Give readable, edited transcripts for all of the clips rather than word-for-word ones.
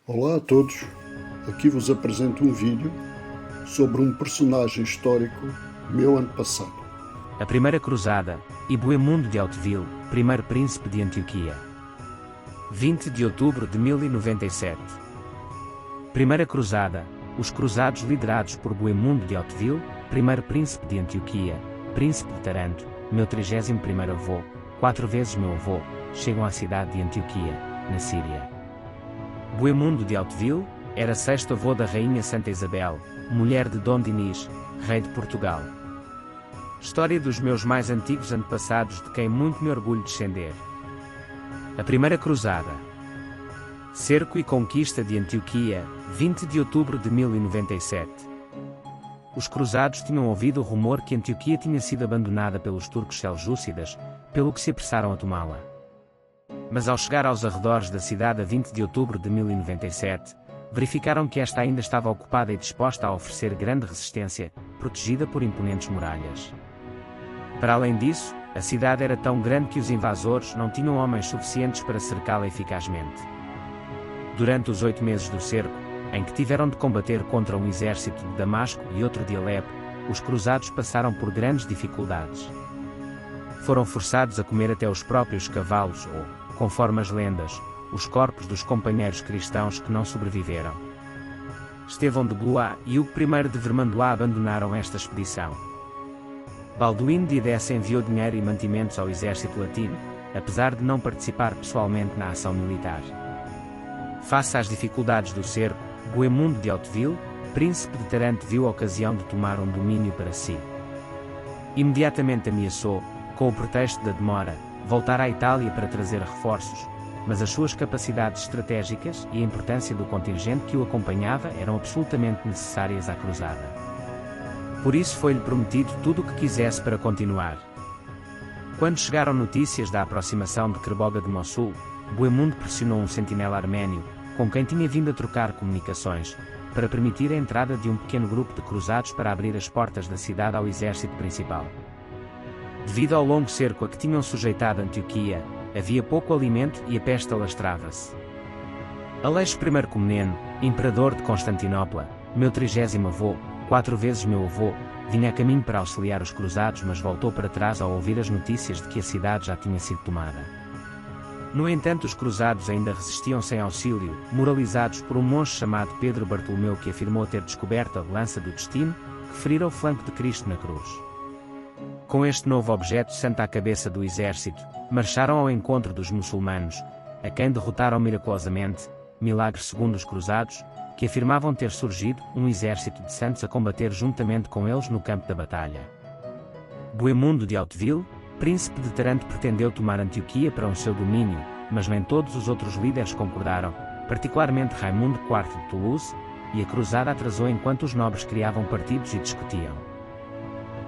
Olá a todos, aqui vos apresento um vídeo sobre um personagem histórico meu antepassado. A Primeira Cruzada, e Bohemundo de Hauteville, primeiro príncipe de Antioquia. 20 de outubro de 1097. Primeira Cruzada, os cruzados liderados por Bohemundo de Hauteville, primeiro príncipe de Antioquia, príncipe de Taranto, meu 31º avô, 4 vezes meu avô, chegam à cidade de Antioquia, na Síria. Bohemundo de Hauteville era sexto avô da rainha Santa Isabel, mulher de Dom Dinis, rei de Portugal. História dos meus mais antigos antepassados de quem muito me orgulho descender. A Primeira Cruzada. Cerco e conquista de Antioquia, 20 de outubro de 1097. Os cruzados tinham ouvido o rumor que Antioquia tinha sido abandonada pelos turcos seljúcidas, pelo que se apressaram a tomá-la. Mas ao chegar aos arredores da cidade a 20 de outubro de 1097, verificaram que esta ainda estava ocupada e disposta a oferecer grande resistência, protegida por imponentes muralhas. Para além disso, a cidade era tão grande que os invasores não tinham homens suficientes para cercá-la eficazmente. Durante os 8 meses do cerco, em que tiveram de combater contra um exército de Damasco e outro de Alepo, os cruzados passaram por grandes dificuldades. Foram forçados a comer até os próprios cavalos ou, conforme as lendas, os corpos dos companheiros cristãos que não sobreviveram. Estevão de Blois e Hugo I de Vermandois abandonaram esta expedição. Balduíno de Edessa enviou dinheiro e mantimentos ao exército latino, apesar de não participar pessoalmente na ação militar. Face às dificuldades do cerco, Bohemundo de Hauteville, príncipe de Taranto, viu a ocasião de tomar um domínio para si. Imediatamente ameaçou, com o pretexto da demora, voltar à Itália para trazer reforços, mas as suas capacidades estratégicas e a importância do contingente que o acompanhava eram absolutamente necessárias à cruzada. Por isso foi-lhe prometido tudo o que quisesse para continuar. Quando chegaram notícias da aproximação de Krboga de Mossul, Bohemundo pressionou um sentinela arménio, com quem tinha vindo a trocar comunicações, para permitir a entrada de um pequeno grupo de cruzados para abrir as portas da cidade ao exército principal. Devido ao longo cerco a que tinham sujeitado Antioquia, havia pouco alimento e a peste alastrava-se. Aleixo I Comneno, imperador de Constantinopla, meu 30º avô, 4 vezes meu avô, vinha a caminho para auxiliar os cruzados, mas voltou para trás ao ouvir as notícias de que a cidade já tinha sido tomada. No entanto, os cruzados ainda resistiam sem auxílio, moralizados por um monge chamado Pedro Bartolomeu, que afirmou ter descoberto a lança do destino, que ferira o flanco de Cristo na cruz. Com este novo objeto santo à cabeça do exército, marcharam ao encontro dos muçulmanos, a quem derrotaram miraculosamente, milagre segundo os cruzados, que afirmavam ter surgido um exército de santos a combater juntamente com eles no campo da batalha. Bohemundo de Hauteville, príncipe de Taranto, pretendeu tomar Antioquia para o seu domínio, mas nem todos os outros líderes concordaram, particularmente Raimundo IV de Toulouse, e a cruzada atrasou enquanto os nobres criavam partidos e discutiam.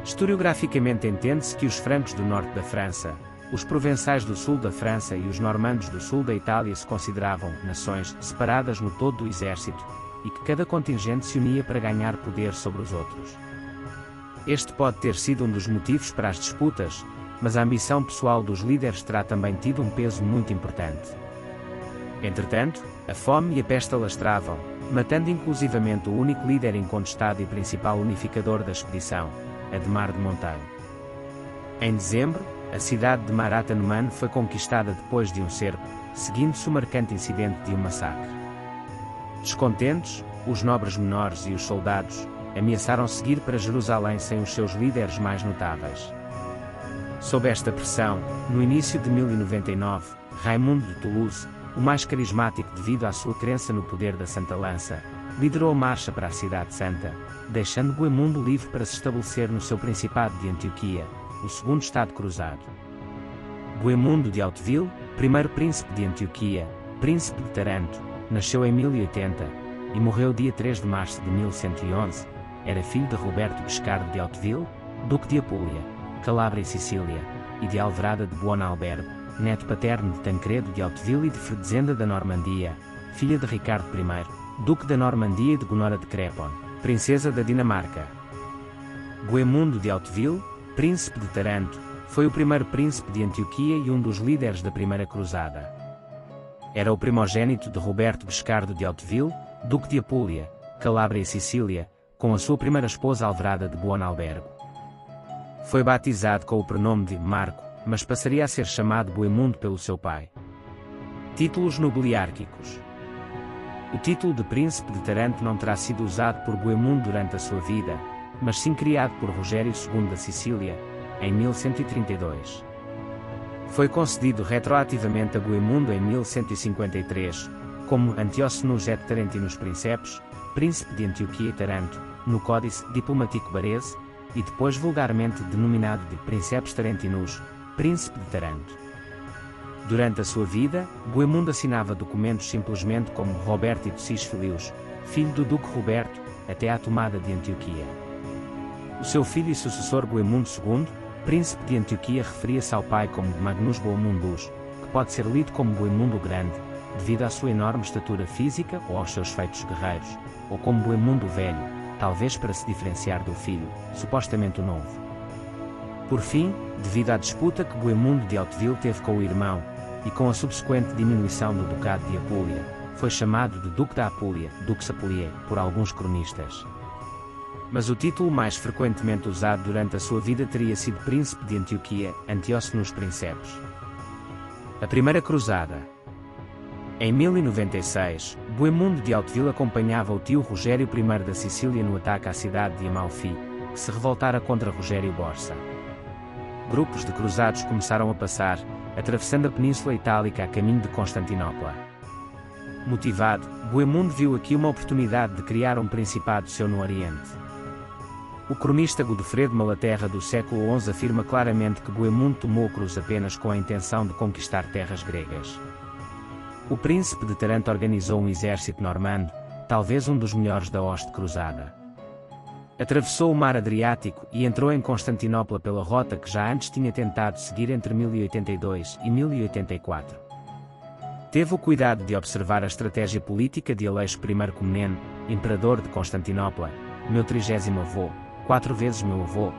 Historiograficamente entende-se que os francos do norte da França, os provençais do sul da França e os normandos do sul da Itália se consideravam nações separadas no todo do exército, e que cada contingente se unia para ganhar poder sobre os outros. Este pode ter sido um dos motivos para as disputas, mas a ambição pessoal dos líderes terá também tido um peso muito importante. Entretanto, a fome e a peste alastravam, matando inclusivamente o único líder incontestado e principal unificador da expedição, Adhemar de Monteil. Em dezembro, a cidade de Marata-Numano foi conquistada depois de um cerco, seguindo-se o marcante incidente de um massacre. Descontentes, os nobres menores e os soldados ameaçaram seguir para Jerusalém sem os seus líderes mais notáveis. Sob esta pressão, no início de 1099, Raimundo de Toulouse, o mais carismático devido à sua crença no poder da Santa Lança, liderou a marcha para a Cidade Santa, deixando Bohemundo livre para se estabelecer no seu Principado de Antioquia, o segundo estado cruzado. Bohemundo de Hauteville, primeiro príncipe de Antioquia, príncipe de Taranto, nasceu em 1080, e morreu dia 3 de março de 1111, era filho de Roberto Guiscardo de Hauteville, duque de Apulia, Calabra e Sicília, e de Alverada de Buonalbergo, neto paterno de Tancredo de Hauteville e de Fredezenda da Normandia, filha de Ricardo I, duque da Normandia e de Gonora de Crépon, princesa da Dinamarca. Bohemundo de Hauteville, príncipe de Taranto, foi o primeiro príncipe de Antioquia e um dos líderes da Primeira Cruzada. Era o primogênito de Roberto Guiscardo de Hauteville, duque de Apulia, Calábria e Sicília, com a sua primeira esposa Alverada de Buonalbergo. Foi batizado com o prenome de Marco, mas passaria a ser chamado Boemundo pelo seu pai. Títulos nobiliárquicos. O título de Príncipe de Taranto não terá sido usado por Boemundo durante a sua vida, mas sim criado por Rogério II da Sicília, em 1132. Foi concedido retroativamente a Boemundo em 1153, como Antiócenos et Tarentinus Princeps, Príncipe de Antioquia e Taranto, no Códice Diplomático Barese, e depois vulgarmente denominado de Princeps Tarentinus, Príncipe de Taranto. Durante a sua vida, Boemundo assinava documentos simplesmente como Roberto Cis Filius, filho do Duque Roberto, até à tomada de Antioquia. O seu filho e sucessor Boemundo II, Príncipe de Antioquia, referia-se ao pai como Magnus Boemundus, que pode ser lido como Boemundo o Grande, devido à sua enorme estatura física ou aos seus feitos guerreiros, ou como Boemundo o Velho, talvez para se diferenciar do filho, supostamente o Novo. Por fim, devido à disputa que Boemundo de Hauteville teve com o irmão, e com a subsequente diminuição do Ducado de Apulia, foi chamado de Duque da Apulia, Dux Apuliae, por alguns cronistas. Mas o título mais frequentemente usado durante a sua vida teria sido Príncipe de Antioquia, Antiócenos Princeps. A Primeira Cruzada. Em 1096, Boemundo de Hauteville acompanhava o tio Rogério I da Sicília no ataque à cidade de Amalfi, que se revoltara contra Rogério Borsa. Grupos de cruzados começaram a passar, atravessando a Península Itálica a caminho de Constantinopla. Motivado, Boemundo viu aqui uma oportunidade de criar um principado seu no Oriente. O cronista Godofredo Malaterra do século XI afirma claramente que Boemundo tomou a cruz apenas com a intenção de conquistar terras gregas. O príncipe de Taranto organizou um exército normando, talvez um dos melhores da hoste cruzada. Atravessou o mar Adriático e entrou em Constantinopla pela rota que já antes tinha tentado seguir entre 1082 e 1084. Teve o cuidado de observar a estratégia política de Aleixo I Comneno, imperador de Constantinopla, meu 30º avô, 4 vezes meu avô.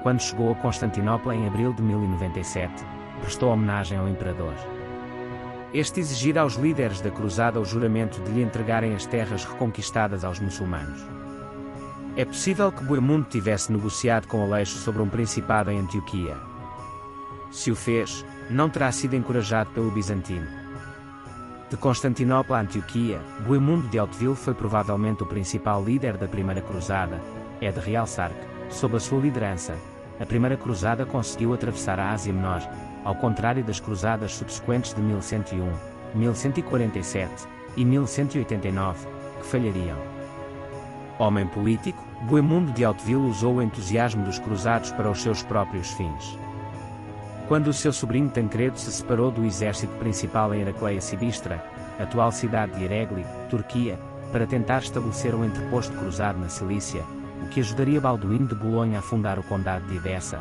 Quando chegou a Constantinopla em abril de 1097, prestou homenagem ao imperador. Este exigira aos líderes da cruzada o juramento de lhe entregarem as terras reconquistadas aos muçulmanos. É possível que Boemundo tivesse negociado com Aleixo sobre um principado em Antioquia. Se o fez, não terá sido encorajado pelo bizantino. De Constantinopla a Antioquia, Boemundo de Hauteville foi provavelmente o principal líder da Primeira Cruzada. É de realçar que, sob a sua liderança, a Primeira Cruzada conseguiu atravessar a Ásia Menor, ao contrário das cruzadas subsequentes de 1101, 1147 e 1189, que falhariam. Homem político, Boemundo de Hauteville usou o entusiasmo dos cruzados para os seus próprios fins. Quando o seu sobrinho Tancredo se separou do exército principal em Heracleia Sibistra, atual cidade de Eregli, Turquia, para tentar estabelecer um entreposto cruzado na Cilícia, o que ajudaria Balduíno de Bolonha a fundar o condado de Edessa,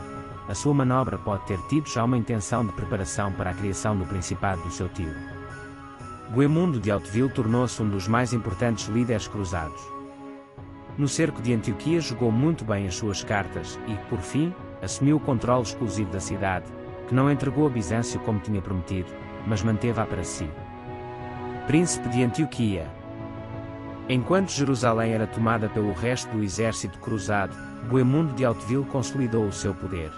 a sua manobra pode ter tido já uma intenção de preparação para a criação do principado do seu tio. Boemundo de Hauteville tornou-se um dos mais importantes líderes cruzados. No cerco de Antioquia jogou muito bem as suas cartas e, por fim, assumiu o controle exclusivo da cidade, que não entregou a Bizâncio como tinha prometido, mas manteve-a para si. Príncipe de Antioquia. Enquanto Jerusalém era tomada pelo resto do exército cruzado, Boemundo de Hauteville consolidou o seu poder.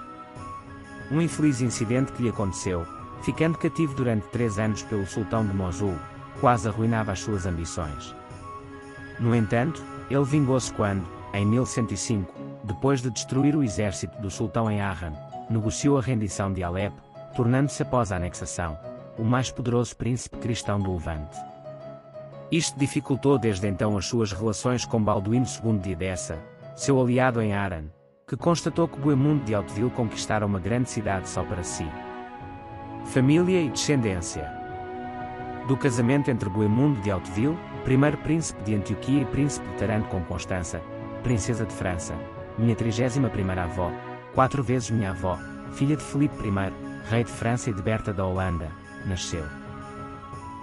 Um infeliz incidente que lhe aconteceu, ficando cativo durante 3 anos pelo sultão de Mosul, quase arruinava as suas ambições. No entanto, ele vingou-se quando, em 1105, depois de destruir o exército do sultão em Harran, negociou a rendição de Alepo, tornando-se após a anexação, o mais poderoso príncipe cristão do Levante. Isto dificultou desde então as suas relações com Balduíno II de Edessa, seu aliado em Harran, que constatou que Boemundo de Hauteville conquistara uma grande cidade só para si. Família e descendência. Do casamento entre Boemundo de Hauteville, primeiro príncipe de Antioquia e príncipe de Taranto com Constança, princesa de França, minha 31ª avó, 4 vezes minha avó, filha de Filipe I, rei de França e de Berta da Holanda, nasceu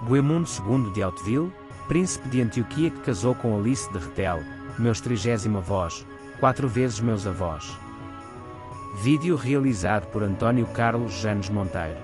Boemundo II de Hauteville, príncipe de Antioquia que casou com Alice de Retel, meus 30º avós, 4 vezes meus avós. Vídeo realizado por Antônio Carlos Janes Monteiro.